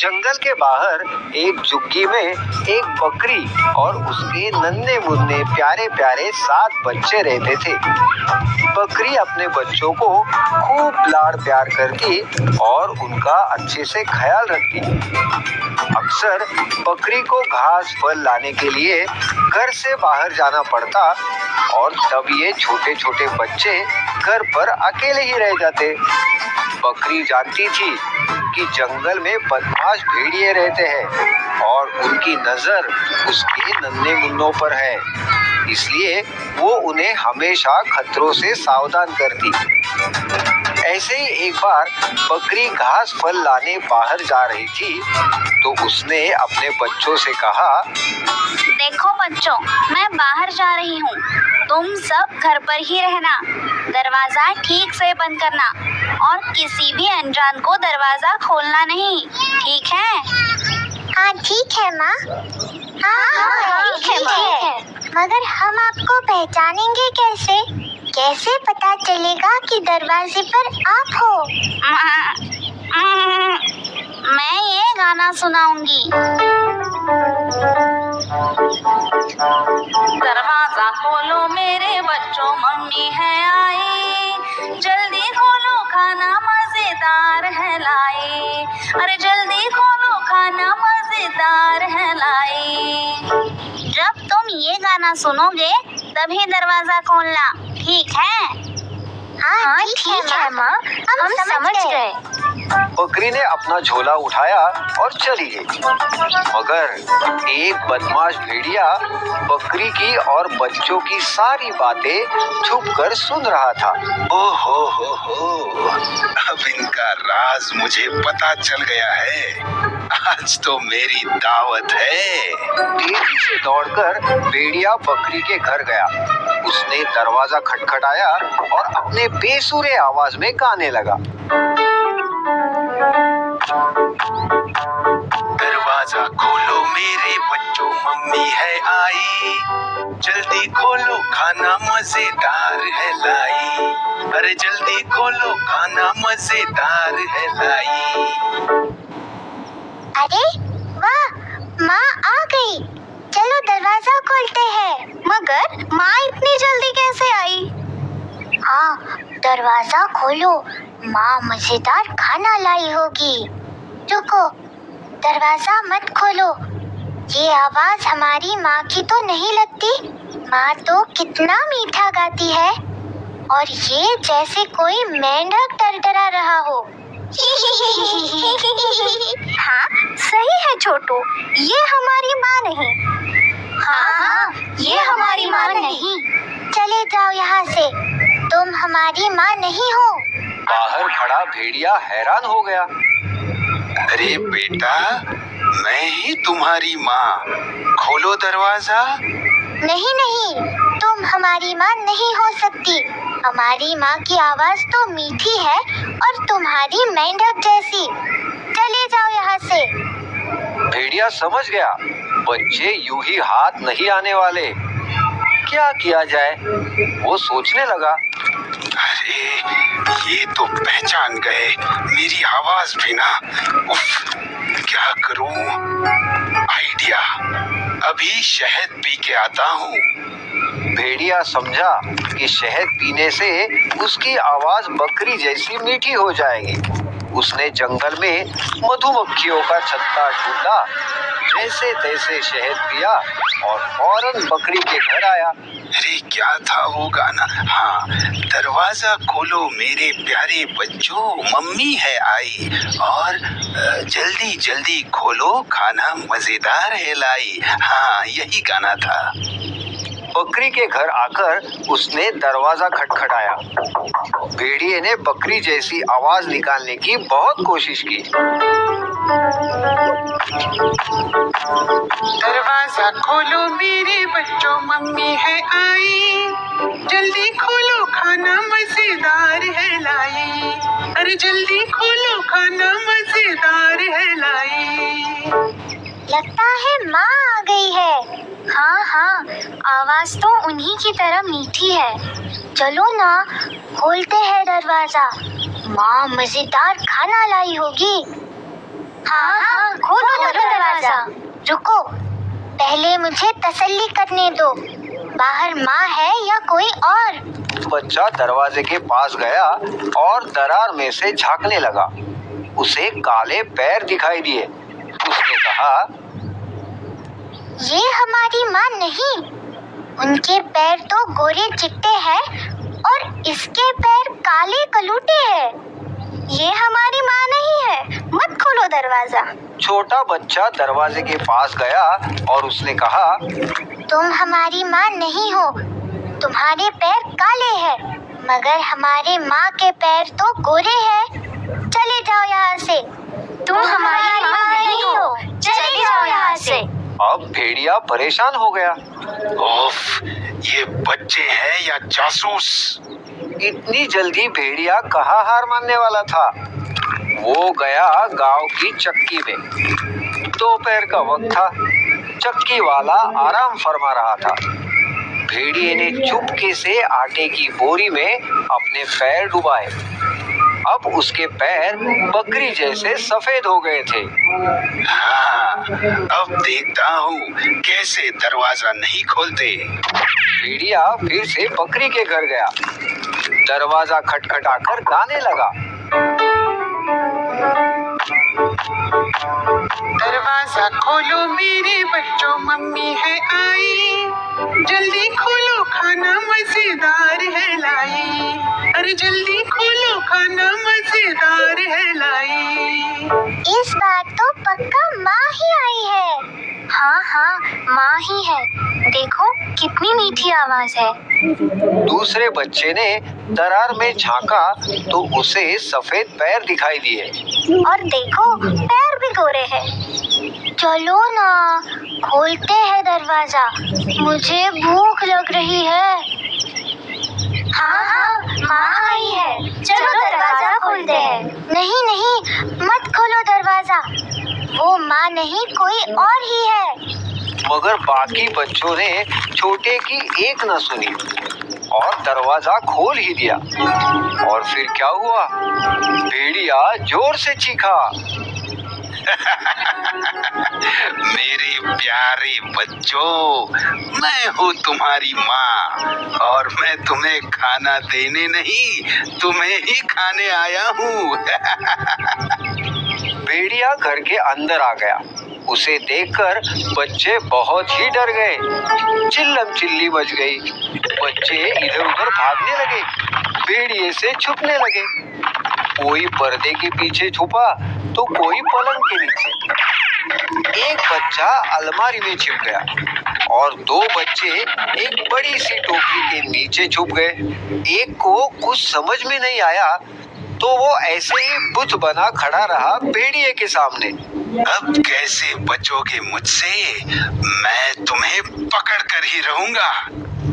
जंगल के बाहर एक झुग्गी में एक बकरी और उसके नन्हे मुन्ने प्यारे प्यारे 7 बच्चे रहते थे। बकरी अपने बच्चों को खूब लाड़ प्यार करती और उनका अच्छे से ख्याल रखती। अक्सर बकरी को घास फल लाने के लिए घर से बाहर जाना पड़ता और तब ये छोटे छोटे बच्चे घर पर अकेले ही रह जाते। बकरी जानती थी कि जंगल में बदमाश भेड़िए रहते हैं और उनकी नजर उसके नन्हे मुन्नों पर है, इसलिए वो उन्हें हमेशा खतरों से सावधान करती। ऐसे ही एक बार बकरी घास फल लाने बाहर जा रही थी तो उसने अपने बच्चों से कहा, देखो बच्चों, मैं बाहर जा रही हूँ, तुम सब घर पर ही रहना, दरवाजा ठीक से बंद करना और किसी भी अनजान को दरवाजा खोलना नहीं, ठीक है? हाँ ठीक है माँ। हाँ ठीक है। मगर हम आपको पहचानेंगे कैसे? कैसे पता चलेगा कि दरवाजे पर आप हो? मैं ये गाना सुनाऊंगी। दरवाजा खोलो मेरे बच्चों, मम्मी है आई, जल्दी खोलो खाना मजेदार है लाई, अरे जल्दी खोलो खाना मजेदार है लाई। जब तुम ये गाना सुनोगे तभी दरवाजा खोलना, ठीक है? हाँ ठीक है माँ, हम समझ गए। बकरी ने अपना झोला उठाया और चली गई। मगर एक बदमाश भेड़िया बकरी की और बच्चों की सारी बातें छुपकर सुन रहा था। ओहो हो, अब इनका राज मुझे पता चल गया है। आज तो मेरी दावत है। तेजी से दौड़कर भेड़िया बकरी के घर गया। उसने दरवाजा खटखटाया और अपने बेसुरे आवाज में गाने लगा। दरवाजा खोलो मेरे बच्चों, मम्मी है आई, जल्दी खोलो खाना मजेदार है लाई, अरे जल्दी खोलो खाना मजेदार है लाई। अरे वाह, माँ आ गई, चलो दरवाजा खोलते हैं। मगर माँ इतनी जल्दी कैसे आई? हाँ, दरवाजा खोलो, माँ मजेदार खाना लाई होगी। रुको, दरवाजा मत खोलो, ये आवाज हमारी माँ की तो नहीं लगती। माँ तो कितना मीठा गाती है और ये जैसे कोई मेंढक टरटरा रहा हो। हाँ सही है छोटू, ये हमारी माँ नहीं। हाँ, ये हमारी माँ नहीं। चले जाओ यहाँ से, तुम हमारी माँ नहीं हो। बाहर खड़ा भेड़िया हैरान हो गया। अरे बेटा, मैं ही तुम्हारी माँ, खोलो दरवाजा। नहीं, तुम हमारी माँ नहीं हो सकती। हमारी माँ की आवाज तो मीठी है और तुम्हारी मेंढक जैसी। चले जाओ यहाँ से। भेड़िया समझ गया बच्चे यूं ही हाथ नहीं आने वाले। क्या किया जाए, वो सोचने लगा। अरे ये तो पहचान गए मेरी आवाज भी ना। उफ, क्या करूं? आइडिया, अभी शहद पी के आता हूँ। भेड़िया समझा कि शहद पीने से उसकी आवाज बकरी जैसी मीठी हो जाएगी। उसने जंगल में मधुमक्खियों का छत्ता ढूंढा, जैसे तैसे शहद पिया और फौरन बकरी के घर आया। अरे क्या था वो गाना? हाँ, दरवाजा खोलो मेरे प्यारे बच्चों, मम्मी है आई, और जल्दी जल्दी खोलो खाना मजेदार है लाई। हाँ, यही गाना था। बकरी के घर आकर उसने दरवाजा खटखटाया। भेड़िए ने बकरी जैसी आवाज निकालने की बहुत कोशिश की। दरवाजा खोलो मेरे बच्चों, मम्मी है आई, जल्दी खोलो खाना मजेदार है लाई, अरे जल्दी खोलो खाना मजेदार है लाई। लगता है माँ आ गई है। हाँ, आवाज तो उन्हीं की तरह मीठी है। चलो ना, खोलते हैं दरवाजा, माँ मजेदार खाना लाई होगी। हाँ हाँ, खोलो दरवाजा। रुको, पहले मुझे तसल्ली करने दो। बाहर माँ है या कोई और? बच्चा दरवाजे के पास गया और दरार में से झांकने लगा। उसे काले पैर दिखाई दिए। उसने कहा, ये हमारी माँ नहीं। उनके पैर तो गोरे चिट्टे हैं और इसके पैर काले कलूटे हैं। ये हमारी माँ नहीं है, मत खोलो दरवाजा। छोटा बच्चा दरवाजे के पास गया और उसने कहा, तुम हमारी माँ नहीं हो। तुम्हारे पैर काले हैं, मगर हमारे माँ के पैर तो गोरे हैं। चले जाओ यहाँ से। तुम हमारी माँ नहीं हो, चले जाओ यहाँ से। अब भेड़िया परेशान हो गया। ओफ, ये बच्चे हैं या जासूस? इतनी जल्दी भेड़िया कहाँ हार मानने वाला था। वो गया गांव की चक्की में। दोपहर का वक्त था। चक्की वाला आराम फरमा रहा था। भेड़िए ने चुपके से आटे की बोरी में अपने पैर डुबाए। अब उसके पैर बकरी जैसे सफेद हो गए थे। हाँ, अब देखता हूँ कैसे दरवाजा नहीं खोलते। भेड़िया फिर से बकरी के घर गया। दरवाजा खटखटाकर गाने लगा। दरवाजा खोलो मेरे बच्चों, मम्मी है आई। जल्दी खोलो, खाना मजेदार है लाई। अरे जल्दी खोलो, खाना मजेदार है लाई। इस बार तो पक्का माँ ही आई है। हाँ हाँ, माँ ही है। देखो कितनी मीठी आवाज है। दूसरे बच्चे ने दरार में झांका तो उसे सफेद पैर दिखाई दिए। और देखो, पैर भी गोरे हैं। चलो ना, खोलते हैं दरवाजा। मुझे भूख लग रही है। हाँ हाँ, माँ आई है। चलो दरवाजा खोलते हैं। नहीं नहीं, मत खोलो दरवाजा। वो माँ नहीं, कोई और ही है। मगर बाकी बच्चों ने छोटे की एक न सुनी और दरवाजा खोल ही दिया। और फिर क्या हुआ? भेड़िया जोर से चीखा। मेरे प्यारे बच्चों, मैं हूँ तुम्हारी माँ और मैं तुम्हें खाना देने नहीं, तुम्हें ही खाने आया हूँ। भेड़िया घर के अंदर आ गया। उसे देखकर बच्चे बहुत ही डर गए। चिल्लम चिल्ली मच गई। बच्चे इधर उधर भागने लगे, भेड़िए से छुपने लगे। कोई पर्दे के पीछे छुपा तो कोई पलंग के नीचे। एक बच्चा अलमारी में छिप गया और दो बच्चे एक बड़ी सी टोकरी के नीचे छुप गए। एक को कुछ समझ में नहीं आया तो वो ऐसे ही बुत बना खड़ा रहा भेड़िए के सामने। अब कैसे बचोगे मुझसे? मैं तुम्हें पकड़ कर ही रहूंगा।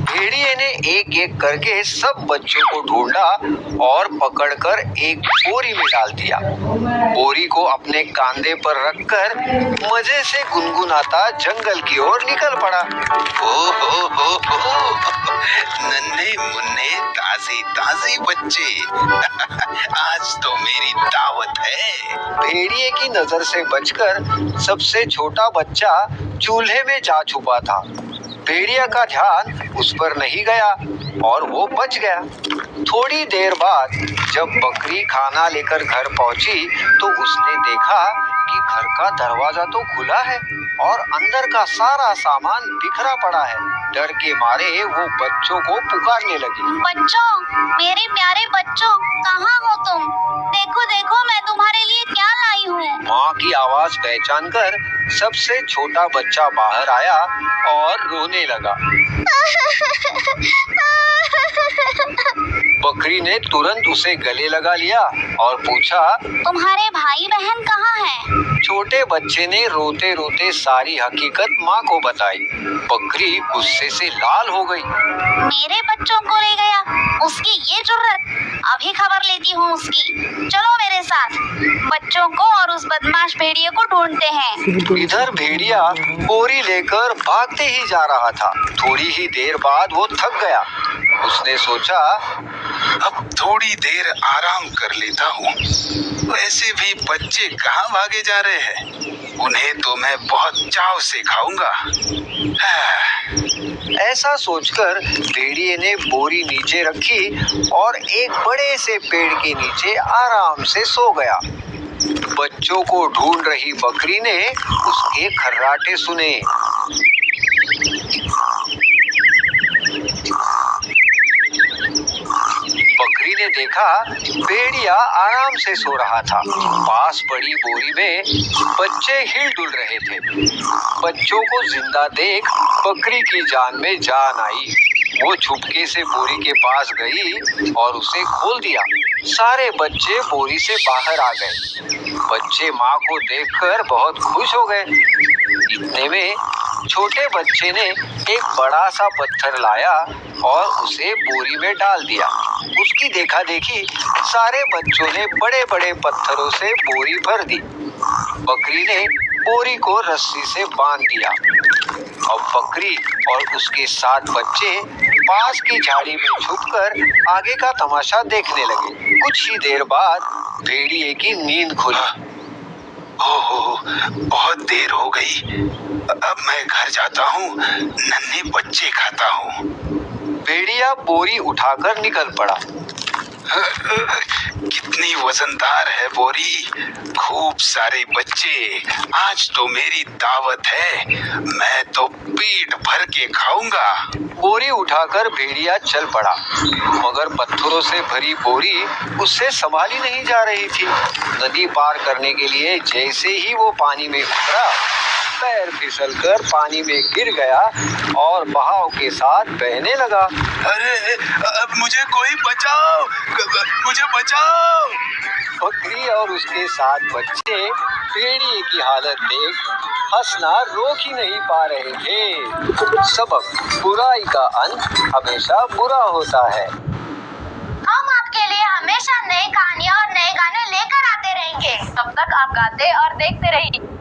भेड़िए ने एक एक करके सब बच्चों को ढूंढा और पकड़कर एक बोरी में डाल दिया। बोरी को अपने कांधे पर रखकर मजे से गुनगुनाता जंगल की ओर निकल पड़ा। ओ हो, नन्हे मुन्ने ताजे ताजे बच्चे। आज तो मेरी दावत है। भेड़िए की नजर से बचकर सबसे छोटा बच्चा चूल्हे में जा छुपा था। भेड़िया का ध्यान उस पर नहीं गया और वो बच गया। थोड़ी देर बाद जब बकरी खाना लेकर घर पहुंची तो उसने देखा कि घर का दरवाजा तो खुला है और अंदर का सारा सामान बिखरा पड़ा है। डर के मारे वो बच्चों को पुकारने लगी। बच्चों, मेरे प्यारे बच्चों, कहाँ हो तुम? देखो देखो, मैं तुम्हारे लिए क्या लाई हूँ। माँ की आवाज पहचान कर सबसे छोटा बच्चा बाहर आया और रोने लगा। बकरी ने तुरंत उसे गले लगा लिया और पूछा, तुम्हारे भाई बहन कहाँ हैं? छोटे बच्चे ने रोते रोते सारी हकीकत माँ को बताई। बकरी गुस्से से लाल हो गई। मेरे बच्चों को ले गया, उसकी ये जुर्रत। अभी खबर लेती हूँ उसकी। चलो मेरे साथ, बच्चों को और उस बदमाश भेड़िए को ढूंढते हैं। इधर भेड़िया बोरी लेकर भागते ही जा रहा था। थोड़ी ही देर बाद वो थक गया। उसने सोचा, अब थोड़ी देर आराम कर लेता हूँ। ऐसे भी बच्चे कहाँ भागे जा रहे हैं? उन्हें तो मैं बहुत चाव से खाऊंगा। ऐसा सोचकर भेड़िए ने बोरी नीचे रखी और एक बड़े से पेड़ के नीचे आराम से सो गया। बच्चों को ढूंढ रही बकरी ने उसके खर्राटे सुने। बकरी ने देखा भेड़िया आराम से सो रहा था। पास पड़ी बोरी में बच्चे हिल डुल रहे थे। बच्चों को जिंदा देख बकरी की जान में जान आई। वो चुपके से बोरी के पास गई और उसे खोल दिया। सारे बच्चे बोरी से बाहर आ गए। बच्चे माँ को देखकर बहुत खुश हो गए। इतने में छोटे बच्चे ने एक बड़ा सा पत्थर लाया और उसे बोरी में डाल दिया। उसकी देखा देखी सारे बच्चों ने बड़े बड़े पत्थरों से बोरी भर दी। बकरी ने बोरी को रस्सी से बांध दिया। अब बकरी और उसके 7 बच्चे पास की झाड़ी में छुपकर आगे का तमाशा देखने लगे। कुछ ही देर बाद भेड़िए की नींद खुली। ओहो, बहुत देर हो गई। अब मैं घर जाता हूँ, नन्हे बच्चे खाता हूँ। भेड़िया बोरी उठाकर निकल पड़ा। कितनी वजनदार है बोरी, खूब सारे बच्चे। आज तो मेरी दावत है, मैं तो पेट भर के खाऊंगा। बोरी उठाकर भेड़िया चल पड़ा, मगर पत्थरों से भरी बोरी उससे संभाली नहीं जा रही थी। नदी पार करने के लिए जैसे ही वो पानी में उतरा, पैर फिसलकर पानी में गिर गया और बहाव के साथ बहने लगा। अरे, अब मुझे कोई बचाओ, मुझे बचाओ। बकरी और उसके 7 बच्चे भेड़िए की हालत देख हंसना रोक ही नहीं पा रहे थे। सबक, बुराई का अंत हमेशा बुरा होता है। हम आपके लिए हमेशा नई कहानियाँ और नए गाने लेकर आते रहेंगे। तब तक आप गाते और देखते रहिए।